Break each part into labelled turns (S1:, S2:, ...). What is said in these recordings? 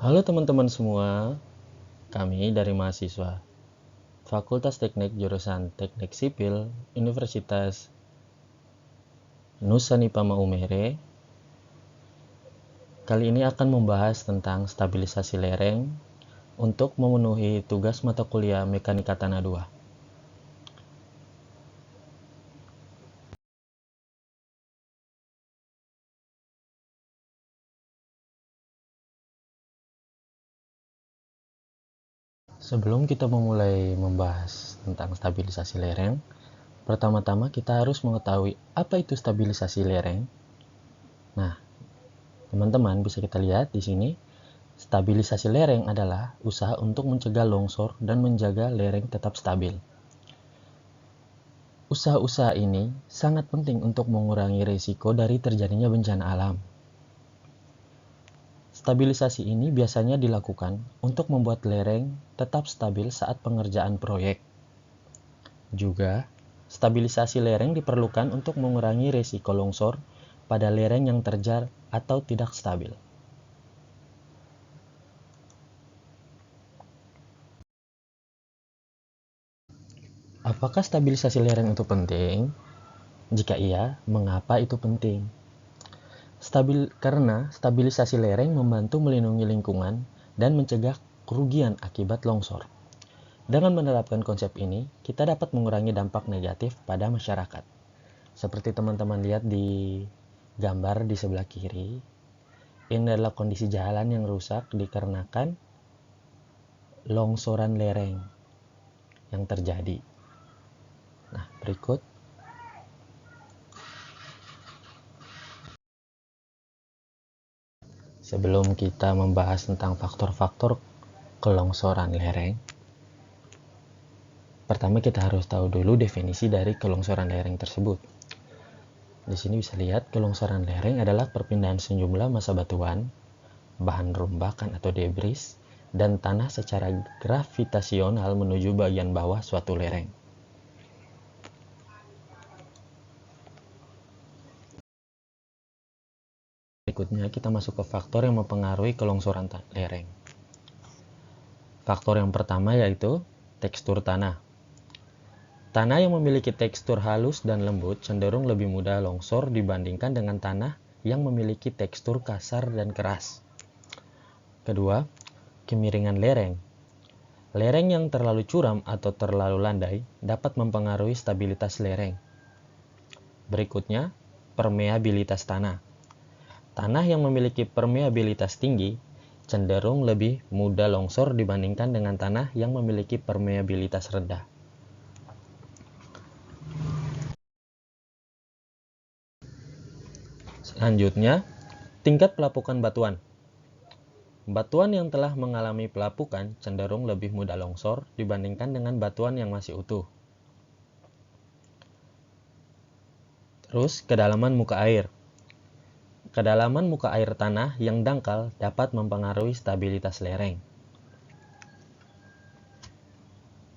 S1: Halo teman-teman semua, kami dari mahasiswa Fakultas Teknik jurusan Teknik Sipil Universitas Nusa Nipah Maumere. Kali ini akan membahas tentang stabilisasi lereng untuk memenuhi tugas mata kuliah Mekanika Tanah 2. Sebelum kita memulai membahas tentang stabilisasi lereng, pertama-tama kita harus mengetahui apa itu stabilisasi lereng. Nah, teman-teman bisa kita lihat di sini. Stabilisasi lereng adalah usaha untuk mencegah longsor dan menjaga lereng tetap stabil. Usaha-usaha ini sangat penting untuk mengurangi risiko dari terjadinya bencana alam. Stabilisasi ini biasanya dilakukan untuk membuat lereng tetap stabil saat pengerjaan proyek. Juga, stabilisasi lereng diperlukan untuk mengurangi risiko longsor pada lereng yang terjar atau tidak stabil. Apakah stabilisasi lereng itu penting? Jika iya, mengapa itu penting? Karena stabilisasi lereng membantu melindungi lingkungan dan mencegah kerugian akibat longsor. Dengan menerapkan konsep ini, kita dapat mengurangi dampak negatif pada masyarakat. Seperti teman-teman lihat di gambar di sebelah kiri, ini adalah kondisi jalan yang rusak dikarenakan longsoran lereng yang terjadi. Nah, berikut. Sebelum kita membahas tentang faktor-faktor kelongsoran lereng, pertama kita harus tahu dulu definisi dari kelongsoran lereng tersebut. Di sini bisa lihat kelongsoran lereng adalah perpindahan sejumlah massa batuan, bahan rombakan atau debris, dan tanah secara gravitasional menuju bagian bawah suatu lereng. Berikutnya kita masuk ke faktor yang mempengaruhi kelongsoran lereng. Faktor yang pertama yaitu tekstur tanah. Tanah yang memiliki tekstur halus dan lembut cenderung lebih mudah longsor dibandingkan dengan tanah yang memiliki tekstur kasar dan keras. Kedua, kemiringan lereng. Lereng yang terlalu curam atau terlalu landai dapat mempengaruhi stabilitas lereng. Berikutnya, permeabilitas tanah. Tanah yang memiliki permeabilitas tinggi cenderung lebih mudah longsor dibandingkan dengan tanah yang memiliki permeabilitas rendah. Selanjutnya, tingkat pelapukan batuan. Batuan yang telah mengalami pelapukan cenderung lebih mudah longsor dibandingkan dengan batuan yang masih utuh. Terus, kedalaman muka air. Kedalaman muka air tanah yang dangkal dapat mempengaruhi stabilitas lereng.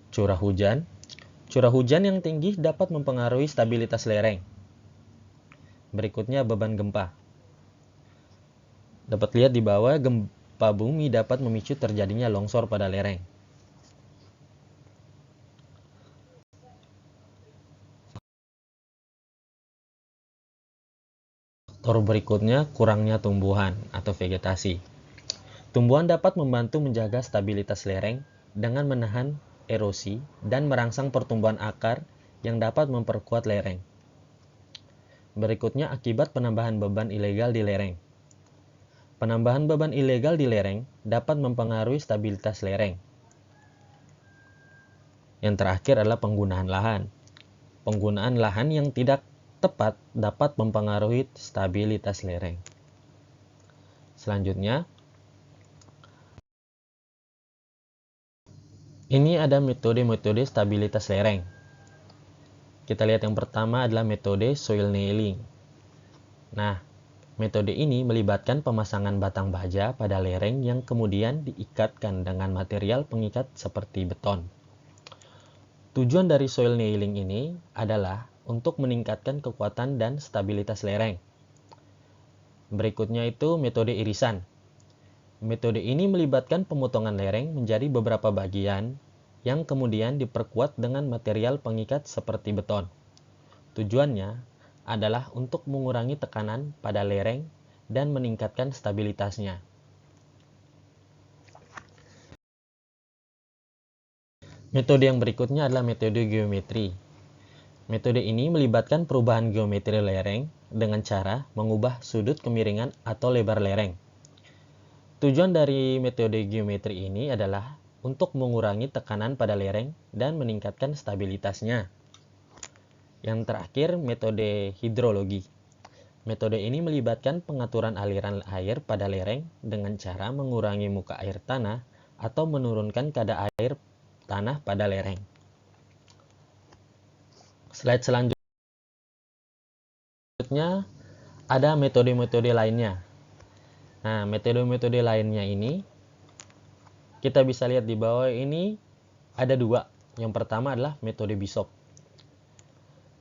S1: Curah hujan. Curah hujan yang tinggi dapat mempengaruhi stabilitas lereng. Berikutnya, beban gempa. Dapat lihat di bawah, gempa bumi dapat memicu terjadinya longsor pada lereng. Faktor berikutnya, kurangnya tumbuhan atau vegetasi. Tumbuhan dapat membantu menjaga stabilitas lereng dengan menahan erosi dan merangsang pertumbuhan akar yang dapat memperkuat lereng. Berikutnya, akibat penambahan beban ilegal di lereng. Penambahan beban ilegal di lereng dapat mempengaruhi stabilitas lereng. Yang terakhir adalah penggunaan lahan. Penggunaan lahan yang tidak tepat dapat mempengaruhi stabilitas lereng. Selanjutnya, ini ada metode-metode stabilitas lereng. Kita lihat yang pertama adalah metode soil nailing. Nah, metode ini melibatkan pemasangan batang baja pada lereng yang kemudian diikatkan dengan material pengikat seperti beton. Tujuan dari soil nailing ini adalah untuk meningkatkan kekuatan dan stabilitas lereng. Berikutnya itu metode irisan. Metode ini melibatkan pemotongan lereng menjadi beberapa bagian yang kemudian diperkuat dengan material pengikat seperti beton. Tujuannya adalah untuk mengurangi tekanan pada lereng dan meningkatkan stabilitasnya. Metode yang berikutnya adalah metode geometri. Metode ini melibatkan perubahan geometri lereng dengan cara mengubah sudut kemiringan atau lebar lereng. Tujuan dari metode geometri ini adalah untuk mengurangi tekanan pada lereng dan meningkatkan stabilitasnya. Yang terakhir, metode hidrologi. Metode ini melibatkan pengaturan aliran air pada lereng dengan cara mengurangi muka air tanah atau menurunkan kadar air tanah pada lereng. Slide selanjutnya ada metode-metode lainnya. Nah, metode-metode lainnya ini kita bisa lihat di bawah ini ada dua. Yang pertama adalah metode Bishop.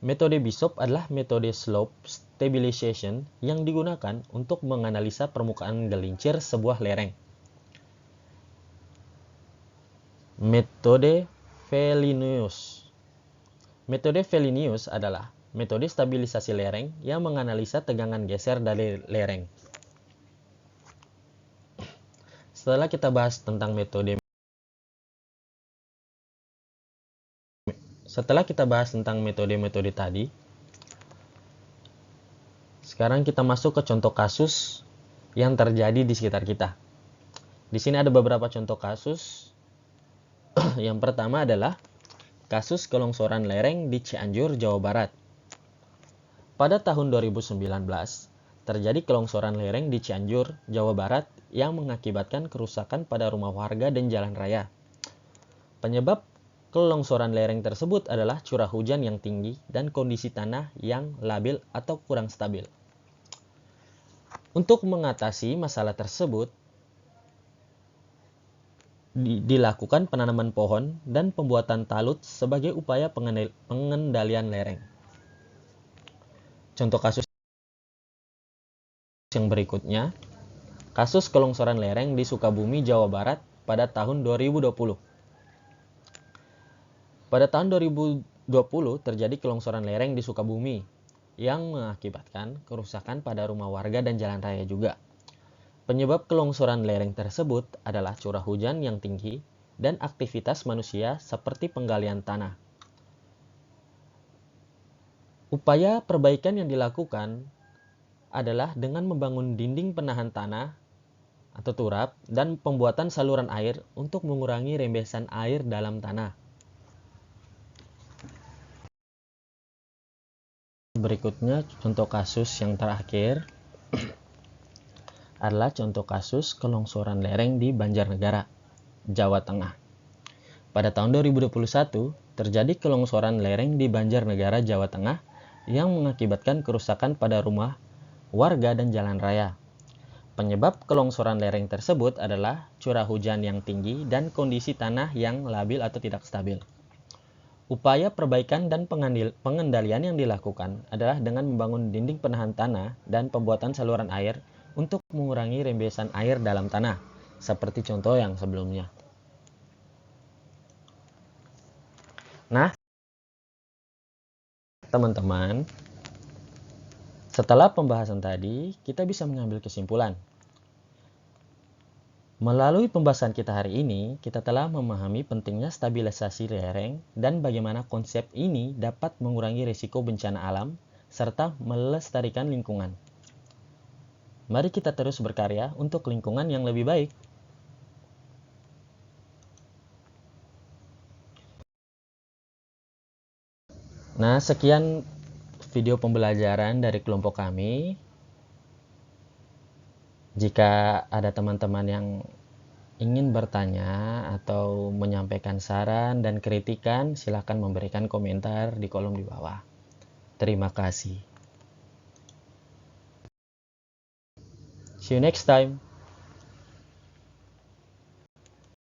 S1: Metode Bishop adalah metode slope stabilization yang digunakan untuk menganalisa permukaan gelincir sebuah lereng. Metode Fellinius. Metode Fellinius adalah metode stabilisasi lereng yang menganalisa tegangan geser dari lereng. Setelah kita bahas tentang metode tadi, sekarang kita masuk ke contoh kasus yang terjadi di sekitar kita. Di sini ada beberapa contoh kasus. Yang pertama adalah kasus kelongsoran lereng di Cianjur, Jawa Barat. Pada tahun 2019, terjadi kelongsoran lereng di Cianjur, Jawa Barat yang mengakibatkan kerusakan pada rumah warga dan jalan raya. Penyebab kelongsoran lereng tersebut adalah curah hujan yang tinggi dan kondisi tanah yang labil atau kurang stabil. Untuk mengatasi masalah tersebut, dilakukan penanaman pohon dan pembuatan talut sebagai upaya pengendalian lereng. Contoh kasus yang berikutnya, kasus kelongsoran lereng di Sukabumi, Jawa Barat pada tahun 2020. Pada tahun 2020 terjadi kelongsoran lereng di Sukabumi yang mengakibatkan kerusakan pada rumah warga dan jalan raya juga. Penyebab kelongsoran lereng tersebut adalah curah hujan yang tinggi dan aktivitas manusia seperti penggalian tanah. Upaya perbaikan yang dilakukan adalah dengan membangun dinding penahan tanah atau turap dan pembuatan saluran air untuk mengurangi rembesan air dalam tanah. Berikutnya contoh kasus yang terakhir adalah contoh kasus kelongsoran lereng di Banjarnegara, Jawa Tengah. Pada tahun 2021, terjadi kelongsoran lereng di Banjarnegara, Jawa Tengah yang mengakibatkan kerusakan pada rumah warga dan jalan raya. Penyebab kelongsoran lereng tersebut adalah curah hujan yang tinggi dan kondisi tanah yang labil atau tidak stabil. Upaya perbaikan dan pengendalian yang dilakukan adalah dengan membangun dinding penahan tanah dan pembuatan saluran air untuk mengurangi rembesan air dalam tanah, seperti contoh yang sebelumnya. Nah, teman-teman, setelah pembahasan tadi, kita bisa mengambil kesimpulan. Melalui pembahasan kita hari ini, kita telah memahami pentingnya stabilisasi lereng dan bagaimana konsep ini dapat mengurangi risiko bencana alam serta melestarikan lingkungan. Mari kita terus berkarya untuk lingkungan yang lebih baik. Nah, sekian video pembelajaran dari kelompok kami. Jika ada teman-teman yang ingin bertanya atau menyampaikan saran dan kritikan, silakan memberikan komentar di kolom di bawah. Terima kasih. See you next time.